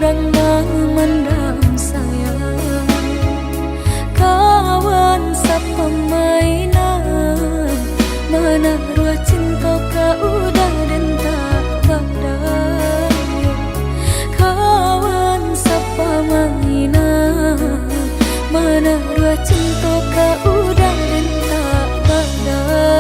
orang memendam sayang. Kawan sepemainan, menaruh cinta kau udah dan tak berdaya. Kawan sepemainan, menaruh cinta kau udah dan tak berdaya.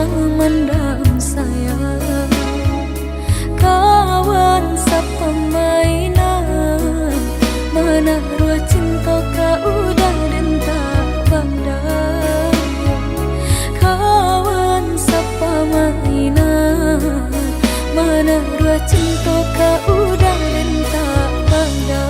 Memendam sayang. Kawan sepemainan, menaruh cinta kau udah dan tak berdaya. Kawan sepemainan, menaruh cinta kau udah dan tak berdaya.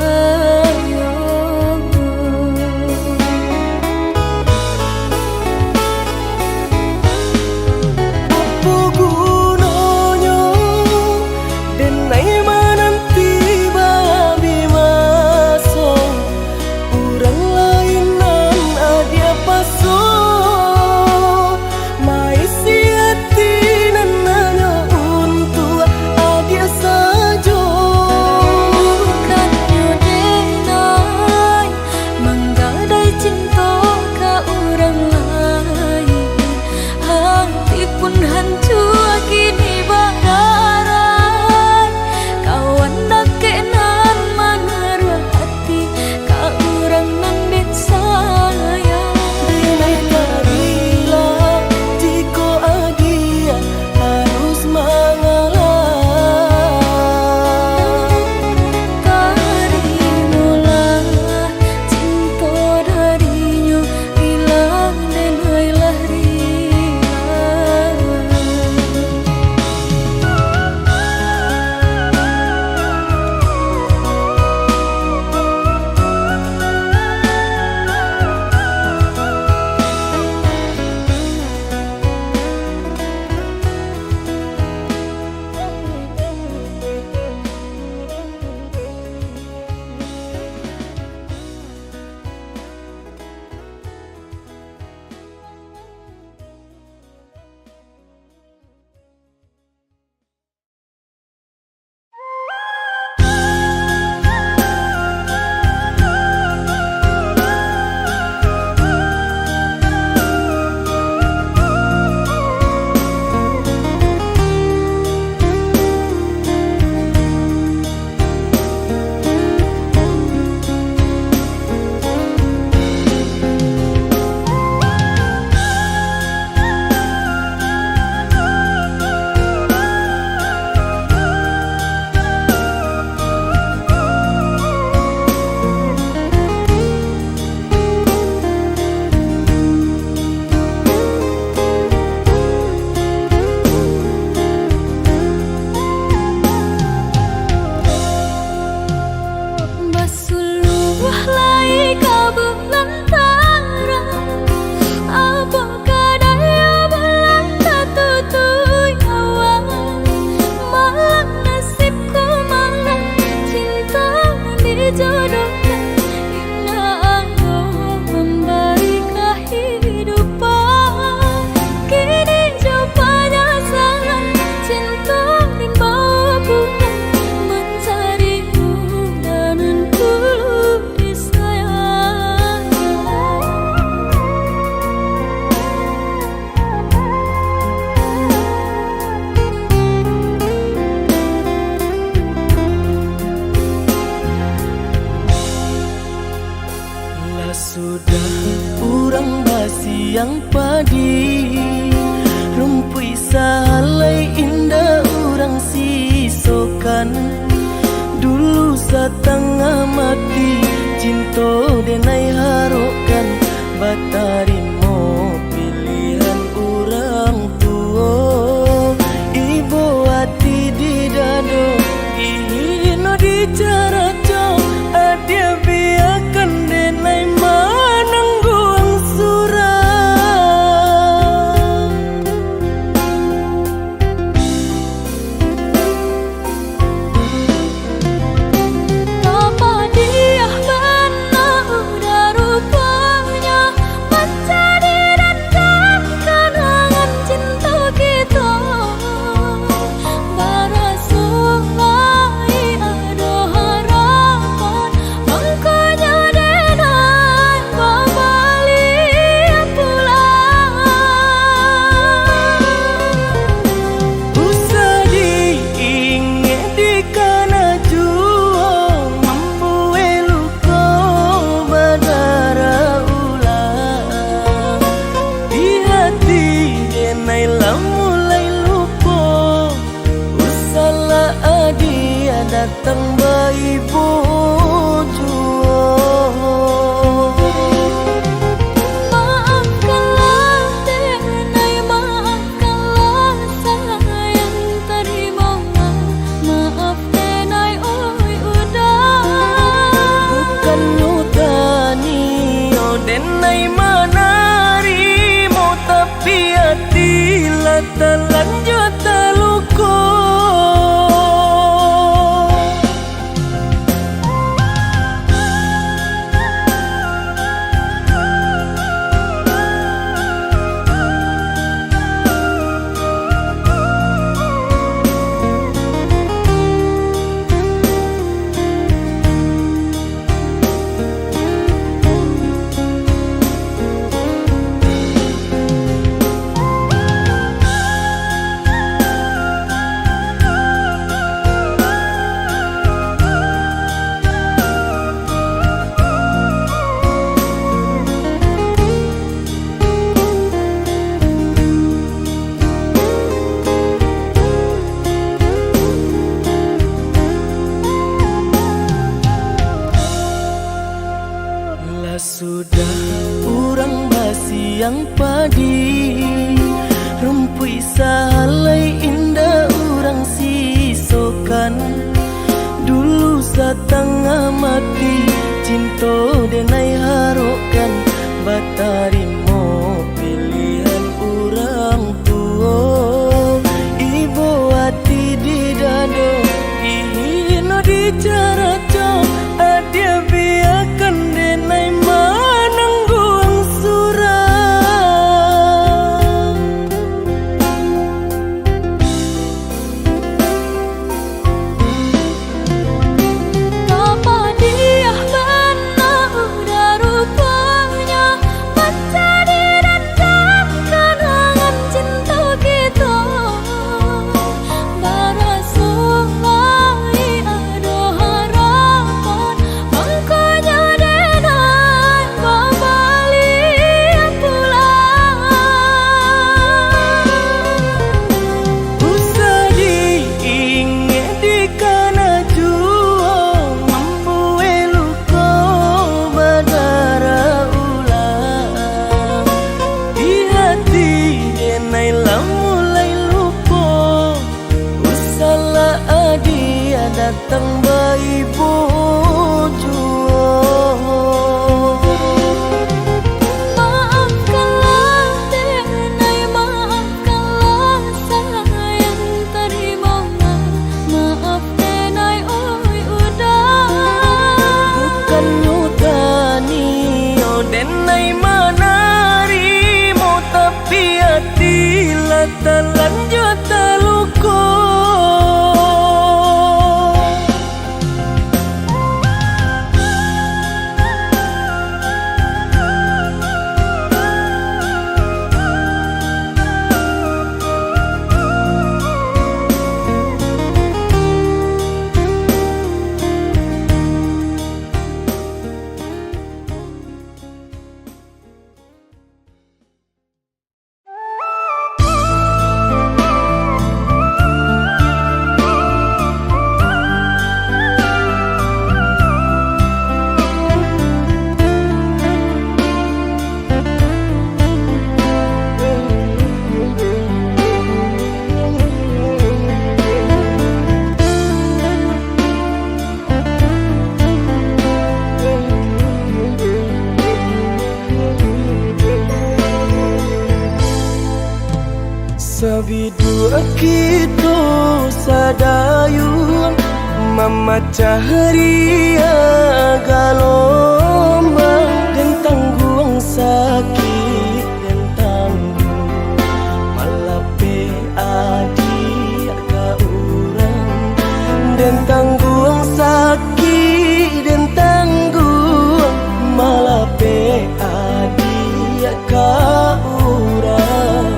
siang padi, rumpui salai indah urang sisokan. Dulu setengah mati cinta denai harokan, batarimo pilihan orang tua. Ibu hati di dado ino di cara co, adia biarkan denai manangguang surang. Apa dia benar udah rupanya mencari dan kenangan cinta kita. Barasulai ada harapan, makanya denai kembali pulang. Usah diingat di kana jua, membuat luka berdarah ulang. Di hati denai lah mulai lupa, usahlah dia datang bayi bujua. Maafkanlah denai, maafkanlah sayang terima. Maaf denai oi udah. Bukan nyutani oh denai manarimo, tapi hatilah terlanjur terluka. Lah sudah urang basiang padi, rumpui salai indah urang sisokan. Dulu setengah mati cinta denai harokan, batarimo pilihan orang tua. Ibu hati di dado ino di cara co, adia biarkan denai manangguang surang. Apa dia benar udah rupanya mencari dan kenangan cinta kita. Barasulai ada harapan, makanya denai kembali pulang. Usah diingat di kana jua, membuat luka berdarah ulang. Di hati denai lah mulai lupa, usahlah dia datang bayi bujua. Maafkanlah denai, maafkanlah sayang terima. Maaf denai oi udah. Bukan nyutani oh denai manarimo, tapi hatilah terlanjur terluka. Sabidu kita sadayun memecah ria galombang dan tanggung sakit dan tanggung malape adik ka urang dan tanggung sakit dan tanggung malape adik ka urang.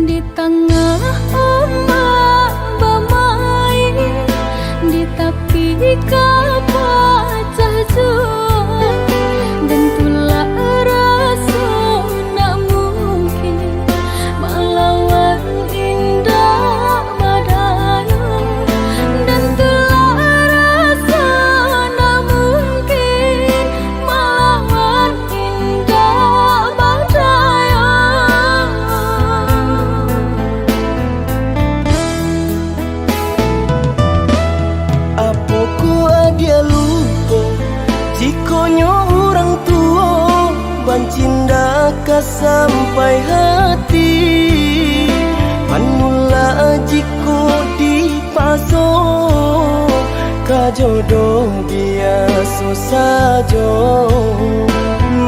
Di tengah ombak bermain, di tepi kapal jauh, dan tulah rasa nak mungkin melawan indah badai, dan tulah rasa nak mungkin melawan indah badai. Dia lupa jikonyo orang tua bancinda ka sampai hati manula jiko dipaso ka jodoh biasa saja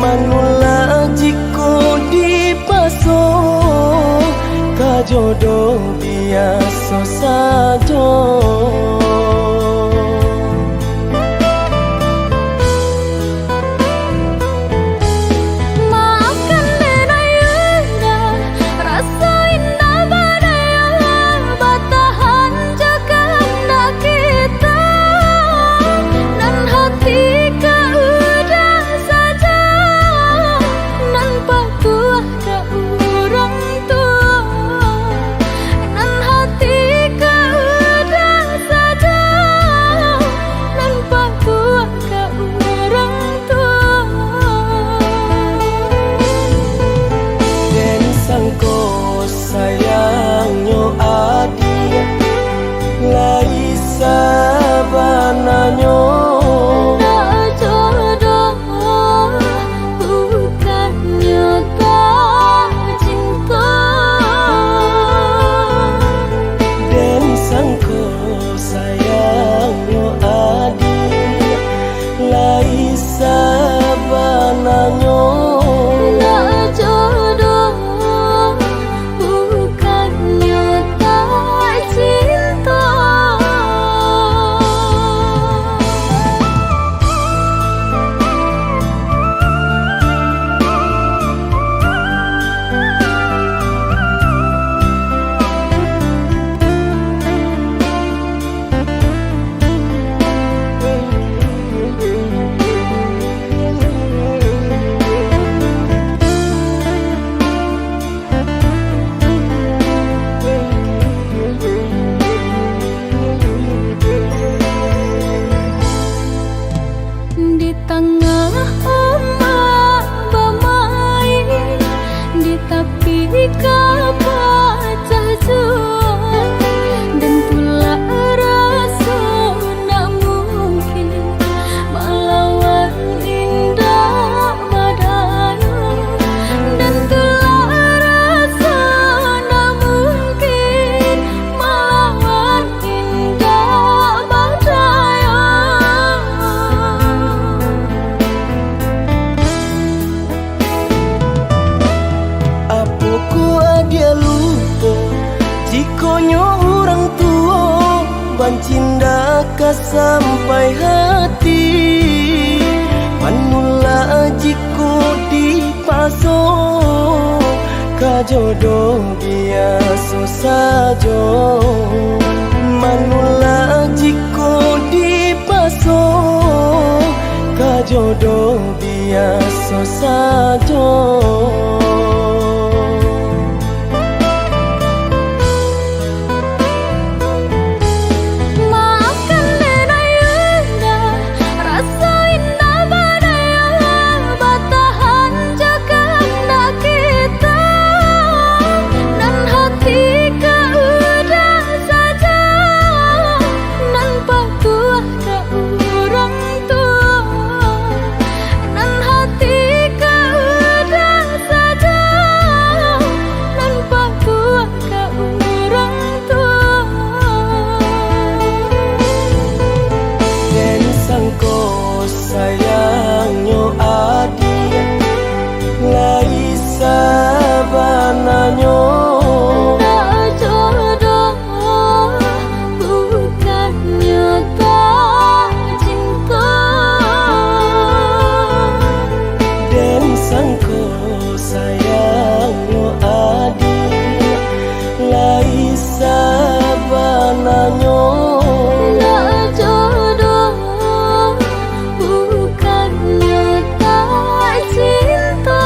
manula jiko dipaso ka jodoh biasa saja. Sayangnya adia lai sabananya tak jodoh bukannya tak cinta dan sangko sayangnya adia lai sabananya tak jodoh di tengah ombak bermain, di tepi kapal jauh, dan tulah rasa nak mungkin melawan indah badai, dan tulah rasa nak mungkin melawan indah badai. Dia lupa jikonyo orang tua bancinda ka sampai hati manula jiko dipaso ka jodoh biasa saja manula jiko dipaso ka jodoh biasa saja. sayangnya adia lai sabananyo Tak jodoh bukannya tak cinta dan sangko sayangnya adia lai sabananyo Tak jodoh bukannya tak cinta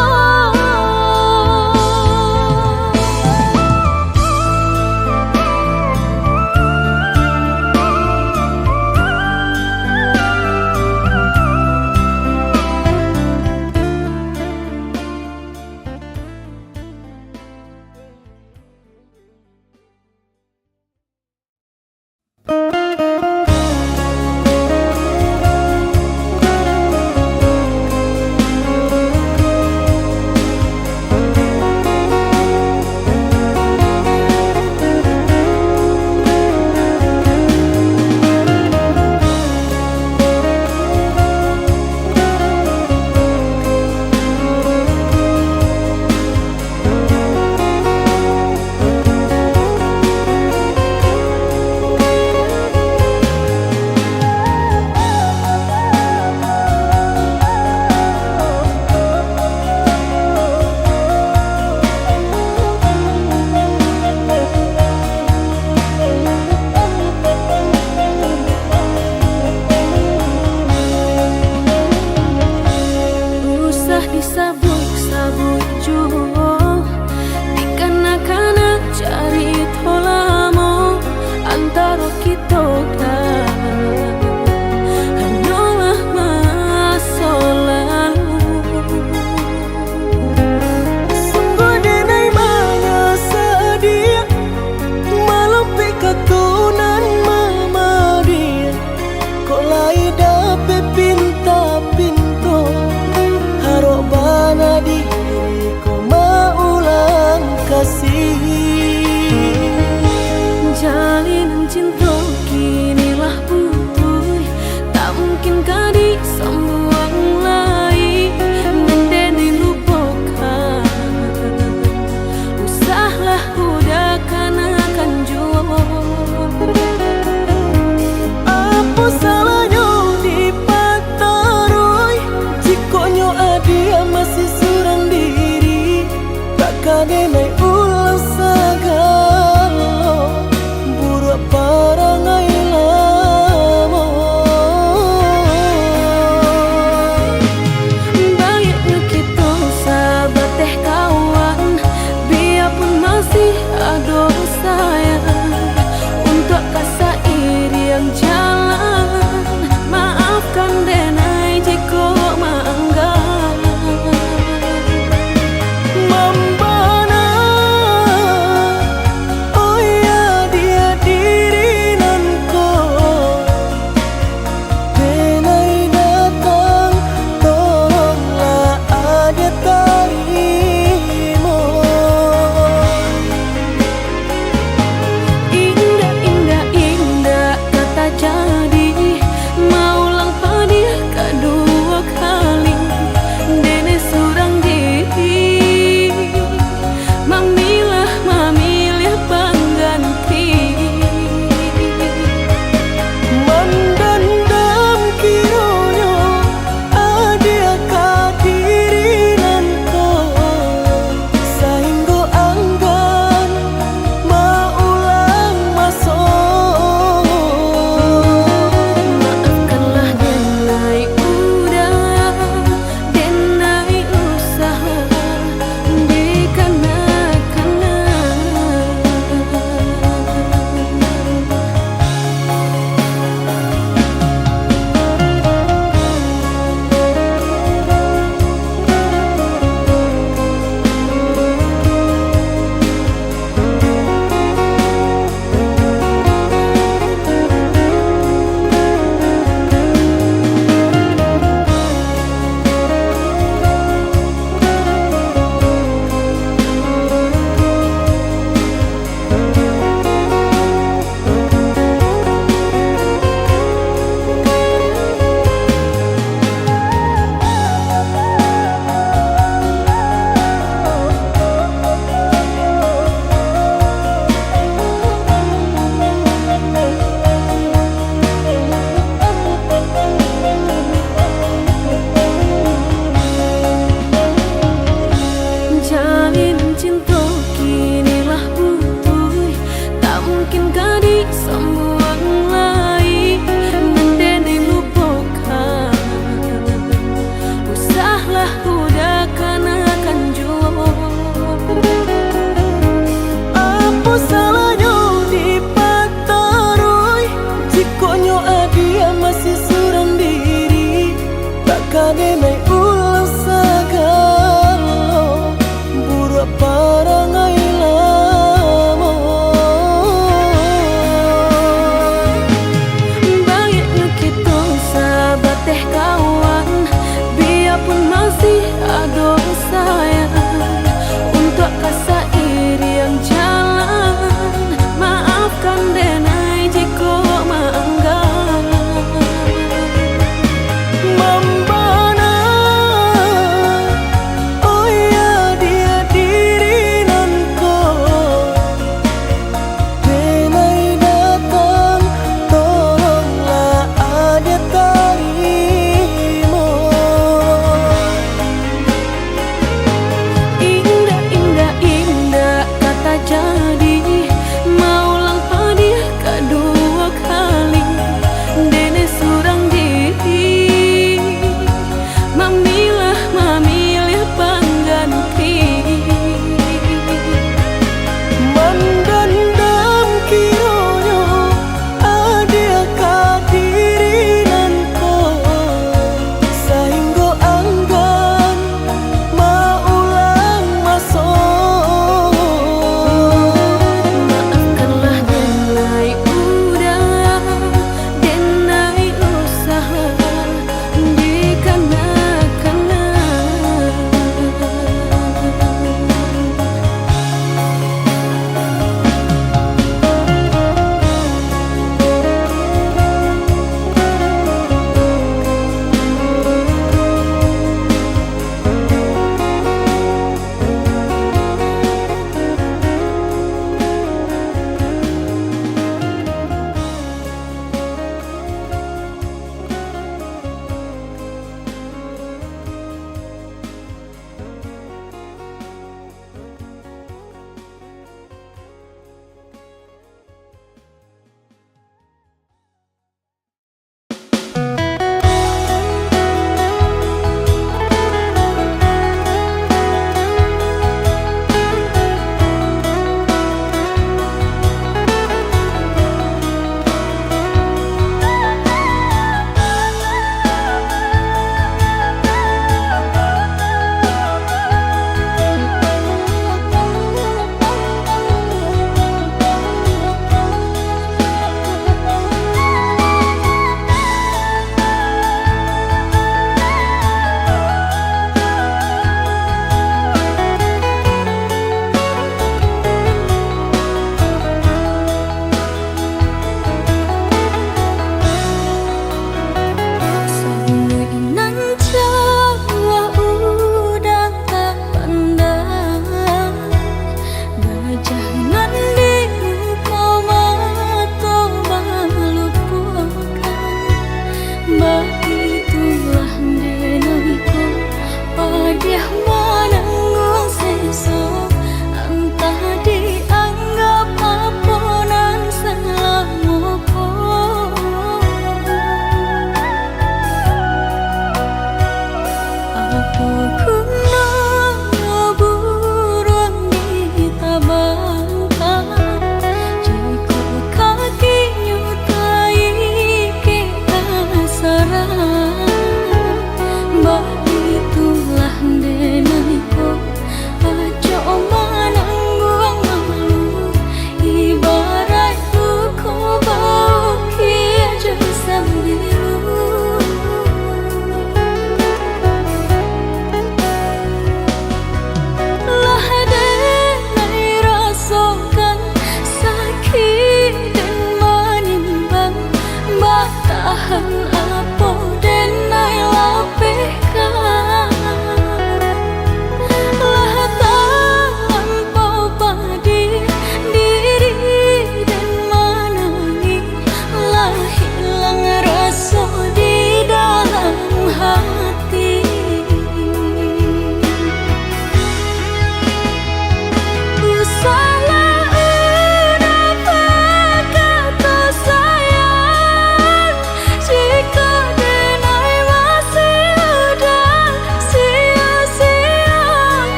Usah disabuk-sabuk juga dikanak-kanak cari tolamo antara kita kan hanyalah masa lalu. sungguh denai maya sedia malam pikatunan mama dia kok lai dapat pinta-pinto harok bana diri ko maulang kasih Jalinan cinta kini denai ulang sagalo buruk parangai lamo. Baiknya kita sahabat teh kawan, biarpun masih ada sayang. Untuk kasih iri yang jalan, maafkan denai jika maanggan. Mambana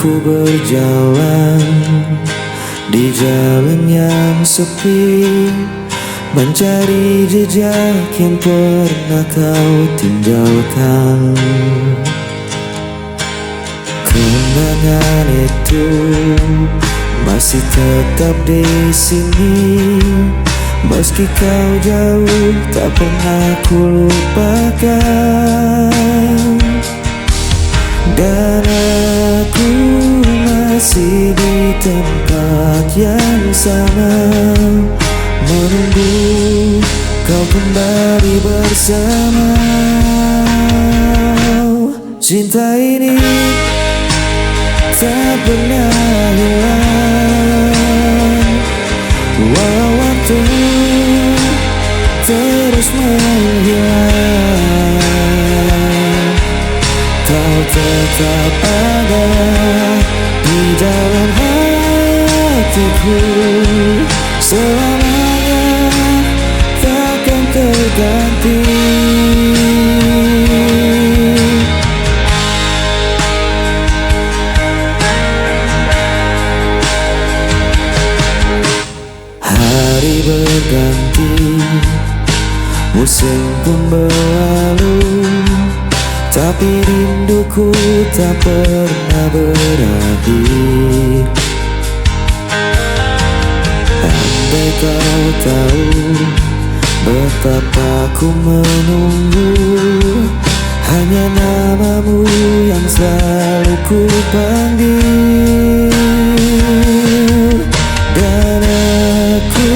Ku berjalan di jalan yang sepi, mencari jejak yang pernah kau tinggalkan. Kenangan itu masih tetap di sini, meski kau jauh tak pernah ku lupakan. Dan aku masih di tempat yang sama, menunggu kau kembali bersama. Cinta ini tak pernah hilang, walau waktu terus menghilang. Kau tetap ada di dalam hatiku, selamanya takkan terganti. Hari berganti, musim pun berlalu, tapi rinduku tak pernah berakhir. Andai kau tahu betapa ku menunggu, hanya namamu yang selalu ku panggil. Dan aku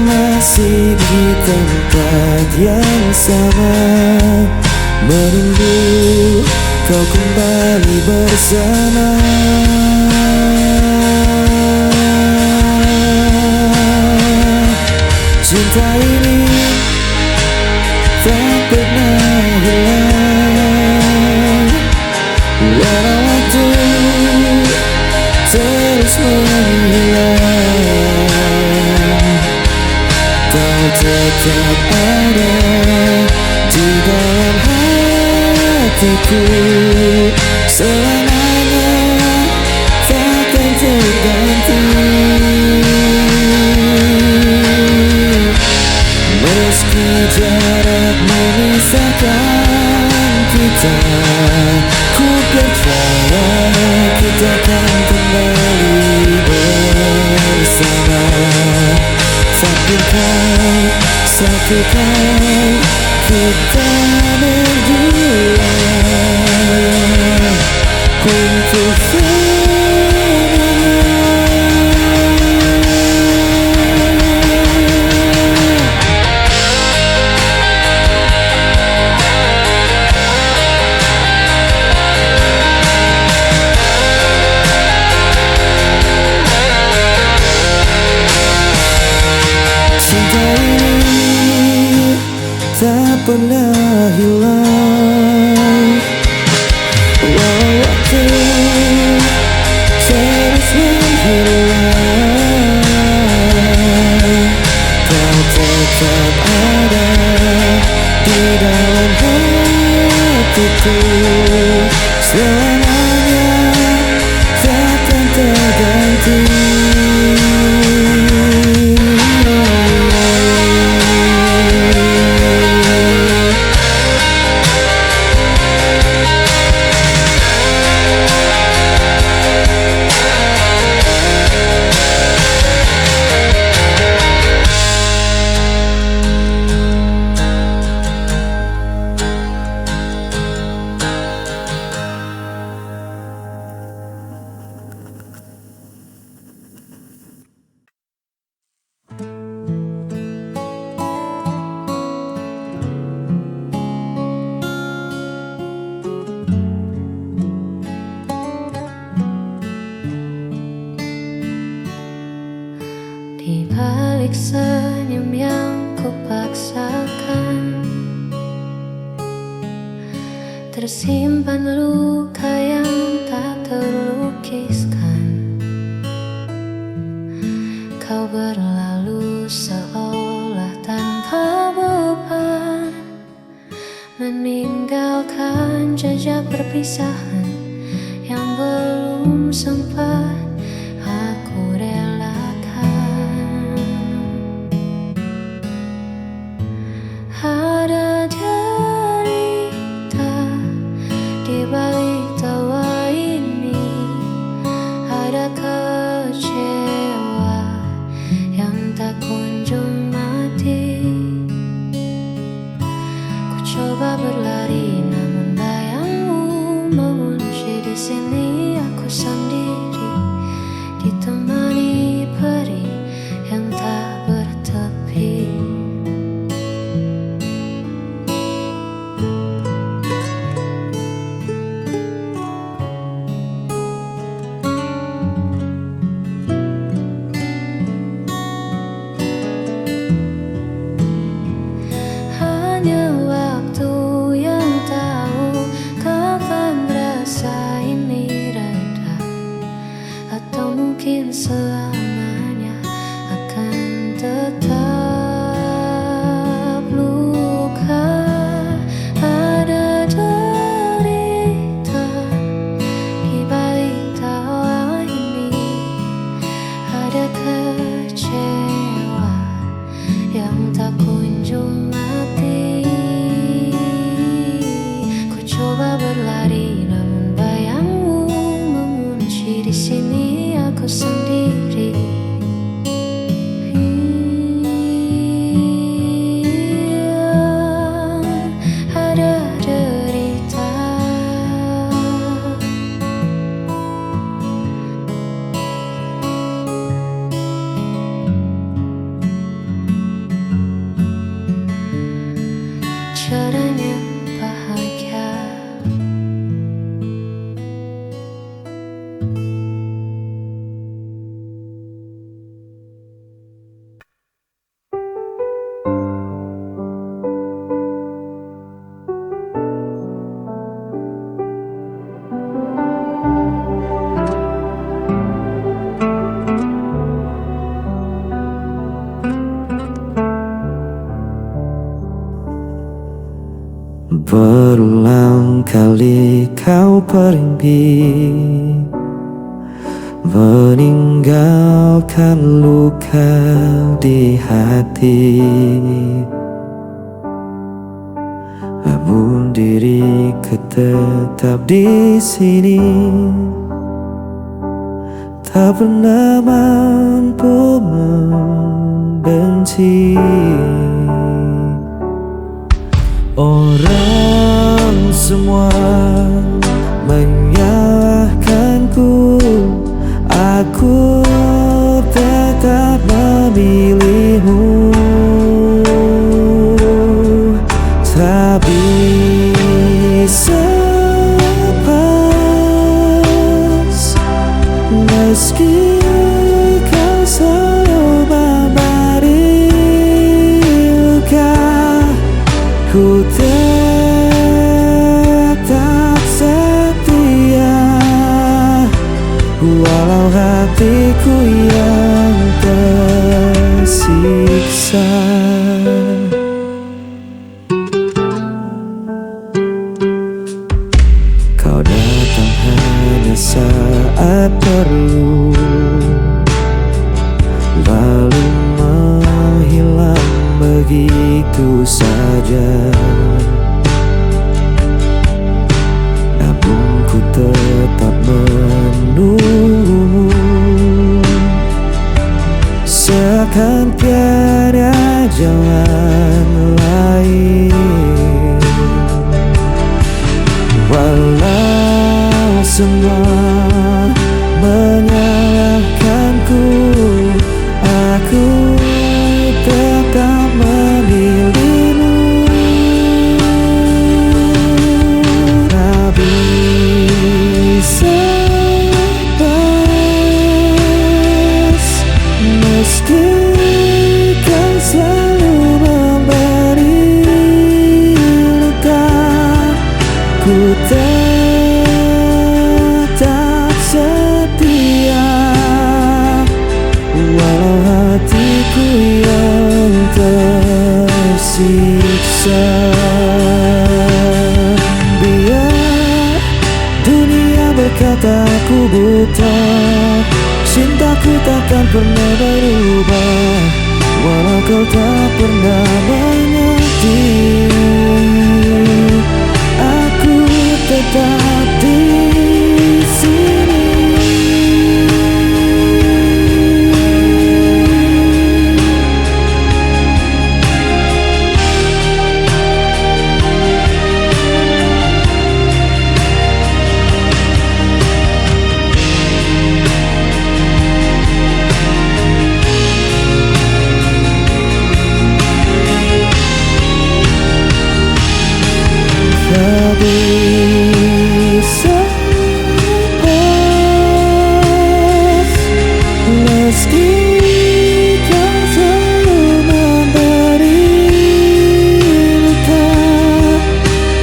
masih di tempat yang sama, menunggu kau kembali bersama. Cinta ini tak pernah hilang, walau waktu terus menghilang. Kau tetap ada di dalam hatiku, selamanya takkan terganti. Meski jarak memisahkan kita, ku percaya kita akan kembali bersama. Takdirkan satu kali kita berdua untuk tak pernah hilang, walau waktu terus menghilang. Kau tetap ada di dalam hatiku, selamanya takkan terganti. Di balik senyum yang kupaksakan, tersimpan luka yang tak terlukiskan. Kau berlalu seolah tanpa beban, meninggalkan jejak perpisahan yang belum belum sempat aku relakan. Ada derita di balik tawa ini, ada kecewa yang tak kunjung mati. Ku coba berlari namun bayangmu mengunci di sini. Aku sendiri ditemani perih yang tak bertepi. Hanya waktu yang tahu kapan rasa ini reda, atau mungkin selamanya akan tetap luka. Ada derita di balik tawa ini, ada kecewa yang tak kunjung mati. Ku coba berlari namun bayangmu mengunci di sini. Aku sendiri. Ada derita. Caranya bahagia. Berulang kali kau pergi, meninggalkan luka di hati. Namun diriku tetap di sini, tak pernah mampu membenci. Orang semua menyalahkanku, aku tetap memilihmu. Tak bisa lepas, meski kau selalu memberi luka. Ku tetap setia, walau hatiku yang tersiksa. Kau datang hanya saat perlu, lalu menghilang begitu saja. Namun ku tetap menunggu, seakan tiada jalan lain. Walau semua menyalahkanku, aku tetap memilihmu. Tak bisa lepas, meski kau selalu memberi luka. Ku tetap setia, walau hatiku yang tersiksa. Biar dunia berkata aku buta, cintaku takkan pernah berubah, walau kau tak pernah mengerti. Aku tetap di sini. Tak bisa lepas, meski kau selalu memberi luka.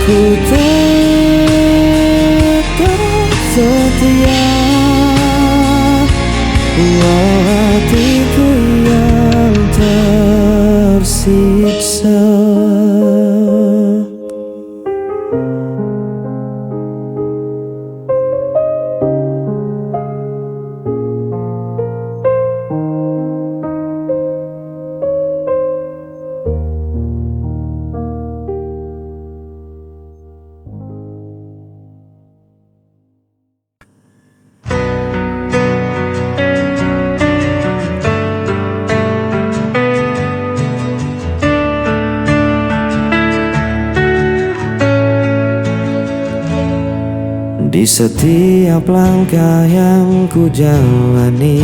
Ku tetap setia, walau hatiku yang tersiksa. Di setiap langkah yang ku jalani,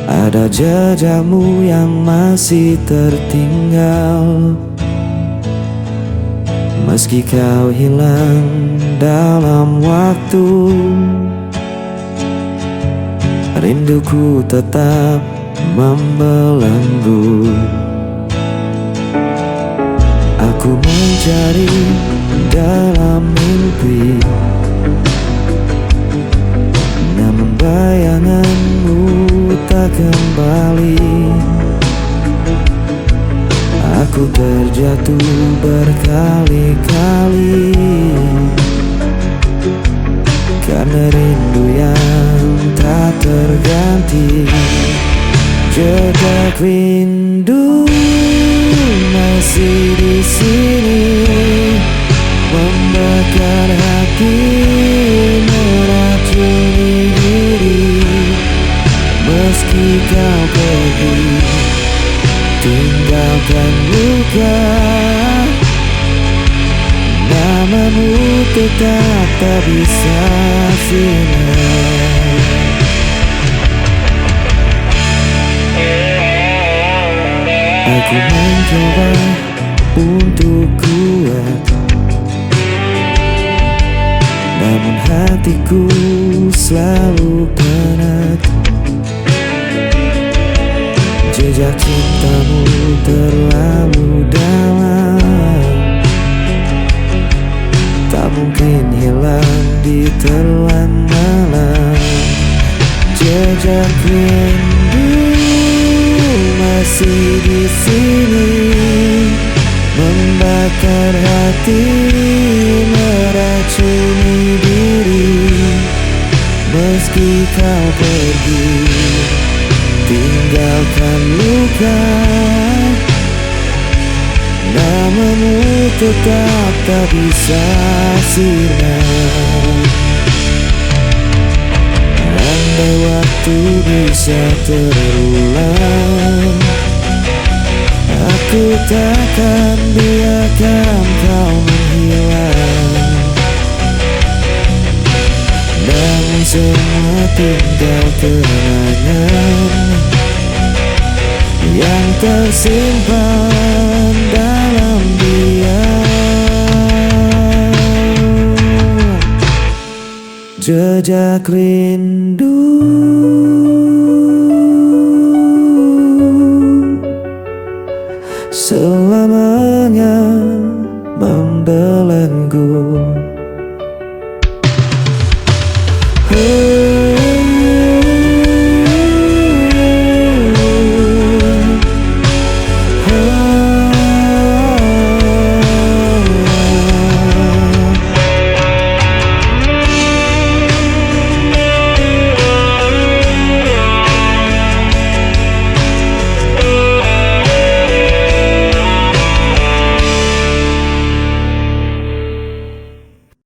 ada jejakmu yang masih tertinggal. Meski kau hilang dalam waktu, rinduku tetap membelenggu. Aku mencari dalam mimpi, namun bayanganmu tak kembali. Aku terjatuh berkali-kali karena rindu yang tak terganti. Jejak rindu masih di sini, membakar hati, meracuni diri. Meski kau pergi, tinggalkan luka, namamu tetap tak bisa sinar. Aku mencoba untuk kuat, namun hatiku selalu penat. Jejak cintamu terlalu dalam, tak mungkin hilang di telan malam. Jejak rindu masih di sini, membakar hati, meracuni diri. Meski kau pergi, tinggalkan luka, namamu tetap tak bisa sinar. Andai waktu bisa terulang, aku takkan biarkan kau menghilang. Namun semua tinggal kenangan yang tersimpan dalam diam. Jejak rindu selamanya